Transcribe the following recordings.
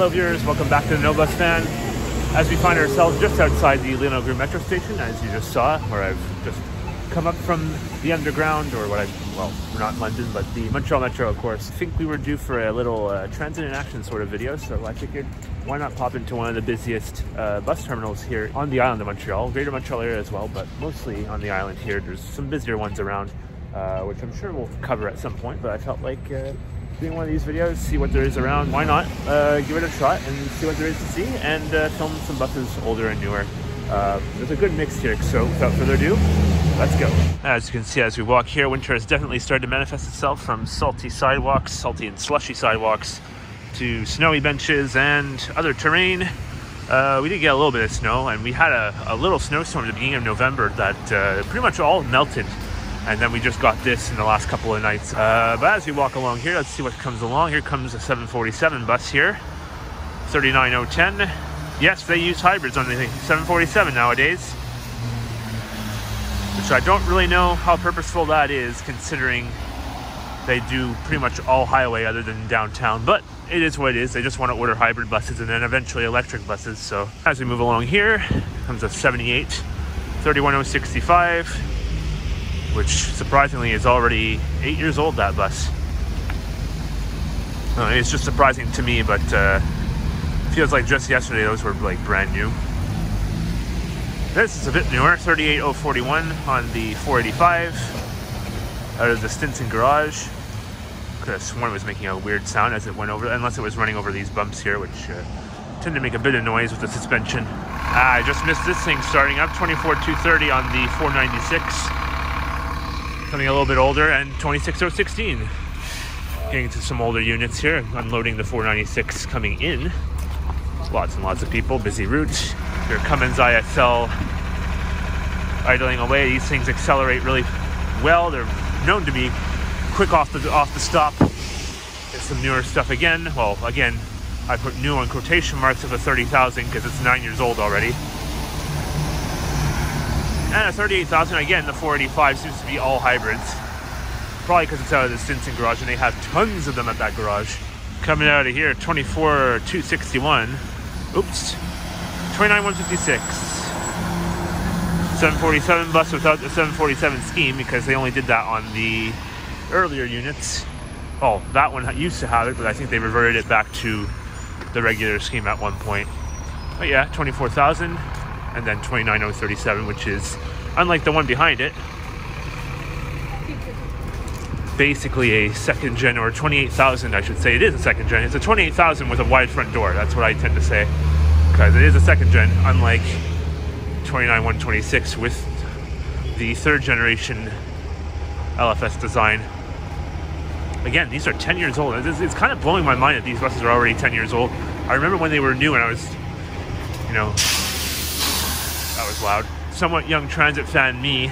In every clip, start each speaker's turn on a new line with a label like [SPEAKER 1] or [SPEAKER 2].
[SPEAKER 1] Hello viewers, welcome back to theNOVABUSfan. As we find ourselves just outside the Lionel-Groulx metro station, as you just saw, where I've just come up from the underground, or well, we're not in London, but the Montreal metro, of course. I think we were due for a little transit in action sort of video, so I figured why not pop into one of the busiest bus terminals here on the island of Montreal, greater Montreal area as well, but mostly on the island here. There's some busier ones around, which I'm sure we'll cover at some point, but I felt like doing one of these videos, see what there is around. Why not give it a shot and see what there is to see, and film some buses, older and newer. There's a good mix here, so without further ado, let's go. As you can see as we walk here, winter has definitely started to manifest itself, from salty sidewalks, salty and slushy sidewalks, to snowy benches and other terrain. We did get a little bit of snow, and we had a little snowstorm at the beginning of November that pretty much all melted. And then we just got this in the last couple of nights. But as we walk along here, let's see what comes along. Here comes a 747 bus here, 39010. Yes, they use hybrids on the 747 nowadays, which I don't really know how purposeful that is, considering they do pretty much all highway other than downtown. But it is what it is. They just want to order hybrid buses and then eventually electric buses. So as we move along here, comes a 78 31065. Which surprisingly is already 8 years old, that bus. It's just surprising to me, but feels like just yesterday those were like brand new. This is a bit newer, 38041 on the 485 out of the Stinson garage. Could have sworn it was making a weird sound as it went over, unless it was running over these bumps here, which tend to make a bit of noise with the suspension. I just missed this thing starting up, 24230 on the 496. Something a little bit older, and 26016. Getting to some older units here, unloading the 496 coming in. Lots and lots of people, busy route. Your Cummins ISL idling away. These things accelerate really well. They're known to be quick off the stop. There's some newer stuff again. Well, again, I put new on quotation marks of the 30,000 because it's 9 years old already. And a 38,000, again, the 485 seems to be all hybrids. Probably because it's out of the Stinson garage, and they have tons of them at that garage. Coming out of here, 24261. Oops. 29156. 747 bus without the 747 scheme, because they only did that on the earlier units. Oh, that one used to have it, but I think they reverted it back to the regular scheme at one point. But yeah, 24,000. And then 29037, which is, unlike the one behind it, basically a second gen, or 28,000 I should say. It is a second gen. It's a 28,000 with a wide front door. That's what I tend to say, because it is a second gen, unlike 29126 with the third generation LFS design. Again, these are 10 years old. It's kind of blowing my mind that these buses are already 10 years old. I remember when they were new, and I was, that was loud. Somewhat young transit fan me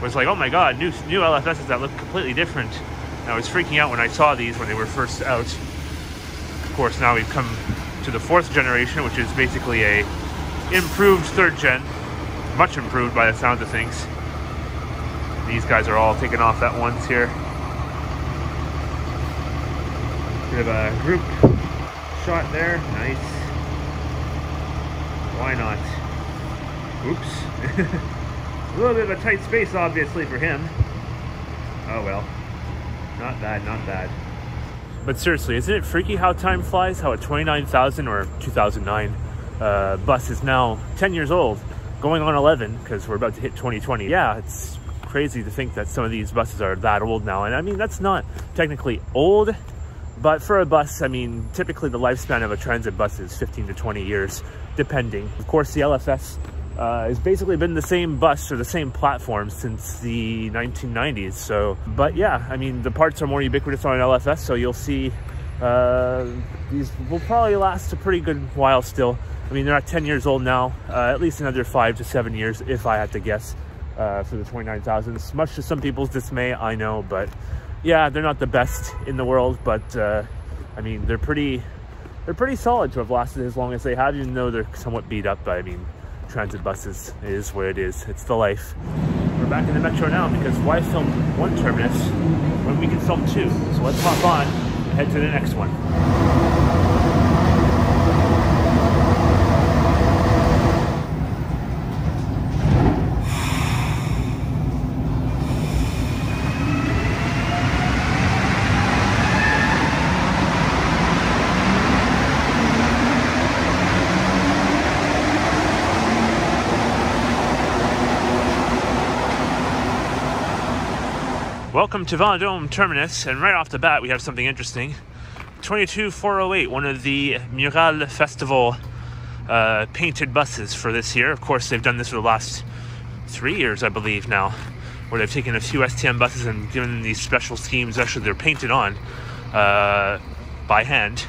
[SPEAKER 1] was like, oh my god, new LFSs that look completely different. And I was freaking out when I saw these when they were first out. Of course, now we've come to the fourth generation, which is basically a improved third gen. Much improved by the sounds of things. These guys are all taken off at once here. Bit of a group shot there. Nice. Why not? Oops. A little bit of a tight space, obviously, for him. Oh well. Not bad, not bad. But seriously, isn't it freaky how time flies? How a 29,000 or 2009 bus is now 10 years old, going on 11, because we're about to hit 2020. Yeah, it's crazy to think that some of these buses are that old now. And I mean, that's not technically old, But for a bus, I mean, typically the lifespan of a transit bus is 15 to 20 years, depending. Of course, the LFS has basically been the same bus or the same platform since the 1990s. So, but yeah, I mean, the parts are more ubiquitous on an LFS, so you'll see these will probably last a pretty good while still. I mean, they're at 10 years old now, at least another 5 to 7 years, if I had to guess, for the 29,000s. Much to some people's dismay, I know, but yeah, they're not the best in the world, but I mean, they're pretty solid to have lasted as long as they have, even though they're somewhat beat up. But I mean, transit buses is what it is. It's the life. We're back in the metro now because why film one terminus when we can film two? So let's hop on and head to the next one. Welcome to Vendôme Terminus, and right off the bat we have something interesting. 22408, one of the Montreal Festival painted buses for this year. Of course, they've done this for the last 3 years, I believe now, where they've taken a few STM buses and given them these special schemes. Actually, they're painted on by hand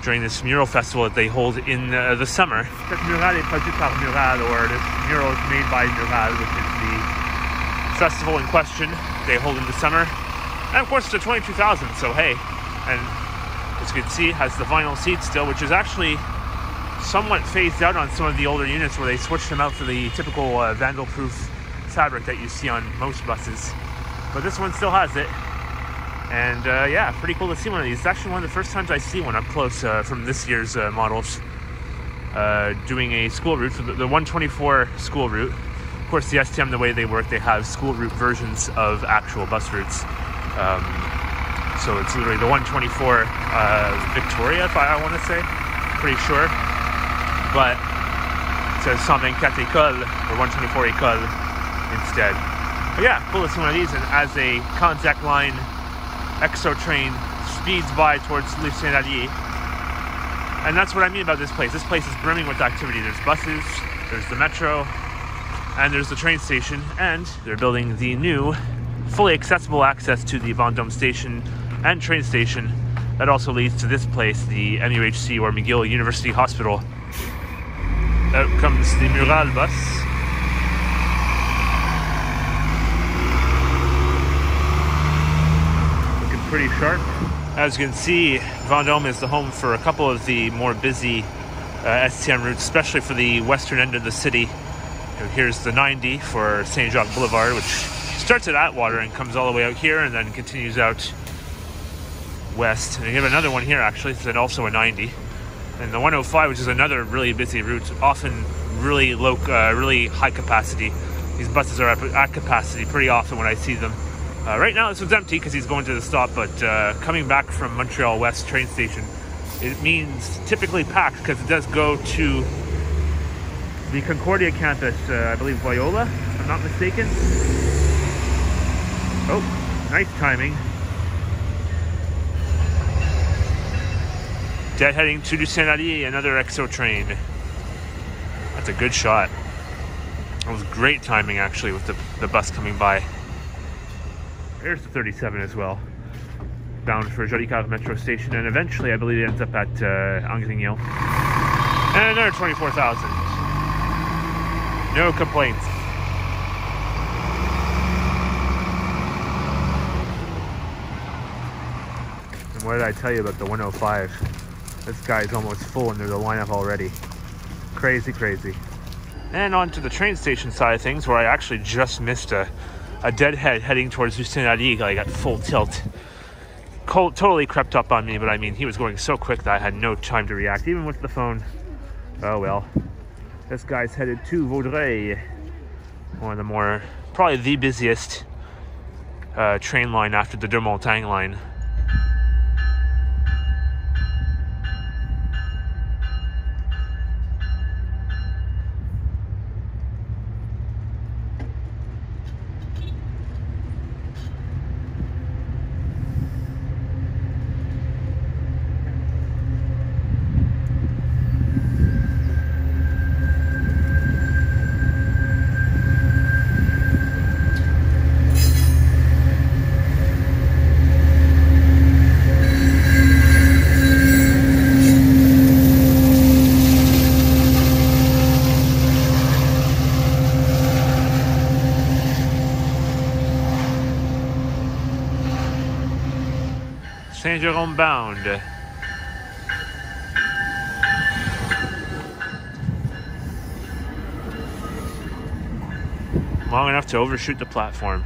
[SPEAKER 1] during this mural festival that they hold in the summer. Cette mural est produite par Mural, or this mural is made by Mural, which is the festival in question they hold in the summer. And of course, it's a 22,000, so hey. And as you can see, it has the vinyl seat still, which is actually somewhat phased out on some of the older units where they switched them out for the typical vandal-proof fabric that you see on most buses. But this one still has it. And yeah, pretty cool to see one of these. It's actually one of the first times I see one up close from this year's models doing a school route, for the 124 school route. Of course, the STM, the way they work, they have school route versions of actual bus routes. So it's literally the 124 Victoria, if I want to say, pretty sure. But it says 124 école or 124 école instead. But yeah, cool to see one of these. And as a Contact Line EXO train speeds by towards Lucien Allier, and that's what I mean about this place. This place is brimming with activity. There's buses, there's the metro, and there's the train station, and they're building the new fully accessible access to the Vendôme station and train station that also leads to this place, the MUHC, or McGill University Hospital. Out comes the Mural bus. Looking pretty sharp. As you can see, Vendôme is the home for a couple of the more busy STM routes, especially for the western end of the city. Here's the 90 for Saint Jacques Boulevard, which starts at Atwater and comes all the way out here and then continues out west. And you have another one here, actually, it's also a 90. And the 105, which is another really busy route, often really low, really high capacity. These buses are at capacity pretty often when I see them. Right now this one's empty because he's going to the stop, but coming back from Montreal West train station, it means typically packed because it does go to the Concordia campus, I believe Viola, if I'm not mistaken. Oh, nice timing. Deadheading to Lucien Allier, another EXO train. That's a good shot. That was great timing, actually, with the bus coming by. There's the 37 as well, bound for Jolicoeur metro station, and eventually I believe it ends up at Angrignon. And another 24,000. No complaints. And what did I tell you about the 105? This guy's almost full and there's a lineup already. Crazy, crazy. And on to the train station side of things, where I actually just missed a deadhead heading towards Lucien Allier, like at full tilt. Totally crept up on me, but I mean, he was going so quick that I had no time to react, even with the phone. Oh well. This guy's headed to Vaudreuil, one of the more, probably the busiest train line after the Deux Montagnes line. Saint-Jérôme bound. Long enough to overshoot the platform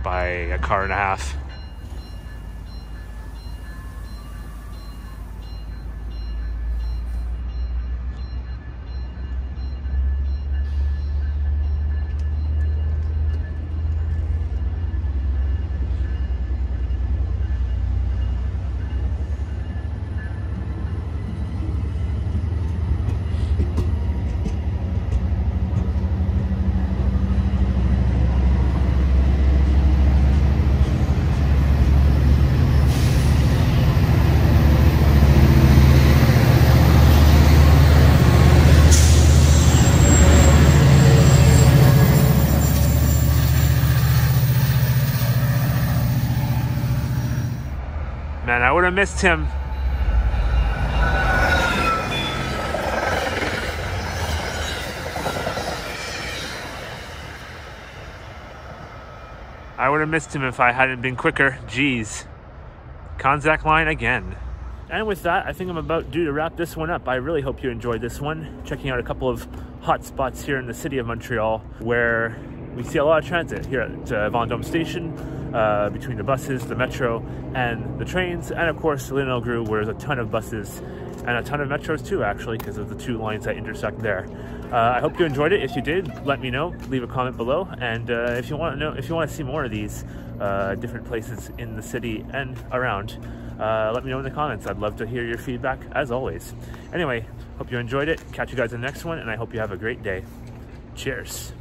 [SPEAKER 1] by a car and a half. Man, I would have missed him. I would have missed him if I hadn't been quicker. Jeez. Konzak line again. And with that, I think I'm about due to wrap this one up. I really hope you enjoyed this one. Checking out a couple of hot spots here in the city of Montreal where we see a lot of transit here at Vendôme station, between the buses, the metro, and the trains, and of course Lionel-Groulx, where there's a ton of buses and a ton of metros too, actually, because of the two lines that intersect there. I hope you enjoyed it. If you did, let me know. Leave a comment below, and if you want to see more of these different places in the city and around, let me know in the comments. I'd love to hear your feedback, as always. Anyway, hope you enjoyed it. Catch you guys in the next one, and I hope you have a great day. Cheers.